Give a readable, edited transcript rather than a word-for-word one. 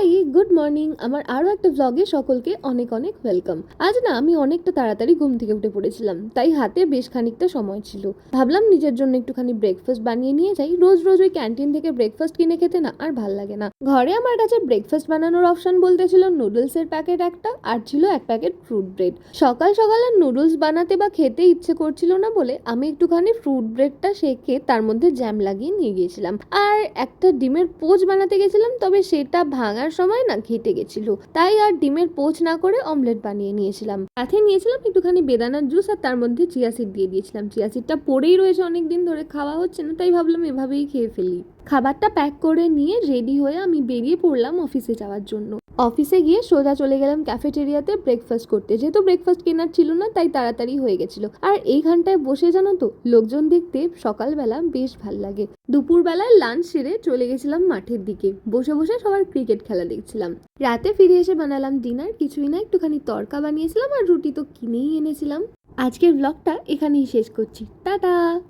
High, good morning. আমার আরও একটা ব্লগে সকলকে অনেক অনেক ওয়েলকাম। আজ না আমি অনেকটা তাড়াতাড়ি ঘুম থেকে উঠে পড়েছিলাম, তাই হাতে বেশ খানিকটা সময় ছিল। ভাবলাম নিজের জন্য একটুখানি ব্রেকফাস্ট বানিয়ে নিয়ে যাই। রোজ রোজ ওই ক্যান্টিন থেকে ব্রেকফাস্ট কিনে খেতে না আর ভাল লাগে না। ঘরে আমার কাছে ব্রেকফাস্ট বানানোর অপশন বলতে ছিল নুডলসের প্যাকেট একটা, আর ছিল এক প্যাকেট ফ্রুট ব্রেড। সকাল সকালে নুডলস বানাতে বা খেতে ইচ্ছে করছিল না বলে আমি একটুখানি ফ্রুট ব্রেডটা সেকে তার মধ্যে জ্যাম লাগিয়ে নিয়ে গিয়েছিলাম, আর একটা ডিমের পোচ বানাতে গেছিলাম, তবে সেটা ভাঙার সময় না ঘেটে গেছিল, তাই আর ডিমের পোচ না করে অমলেট বানিয়ে নিয়েছিলাম। সাথে নিয়েছিলাম একটুখানি বেদানার জুস, আর তার মধ্যে চিয়া সিড দিয়ে দিয়েছিলাম। চিয়া সিডটা পড়েই রয়েছে, অনেকদিন ধরে খাওয়া হচ্ছে না, তাই ভাবলাম এভাবেই খেয়ে ফেলি। খাবারটা প্যাক করে নিয়ে রেডি হয়ে আমি বেরিয়ে পড়লাম অফিসে যাওয়ার জন্য। অফিসে গিয়ে সোজা চলে গেলাম ক্যাফেটেরিয়াতে ব্রেকফাস্ট করতে। যেহেতু ব্রেকফাস্ট কেনার ছিল না, তাই তাড়াতাড়ি হয়ে গেছিল। আর এইখানটায় বসে জানো তো, লোকজন দেখতে সকালবেলা বেশ ভাল লাগে। দুপুরবেলায় লাঞ্চ সেরে চলে গেছিলাম মাঠের দিকে, বসে বসে সবার ক্রিকেট খেলা দেখছিলাম। রাতে ফিরে এসে বানালাম ডিনার। কিছুই না, একটুখানি তড়কা বানিয়েছিলাম, আর রুটি তো কিনেই এনেছিলাম। আজকের ব্লগটা এখানেই শেষ করছি। টাটা।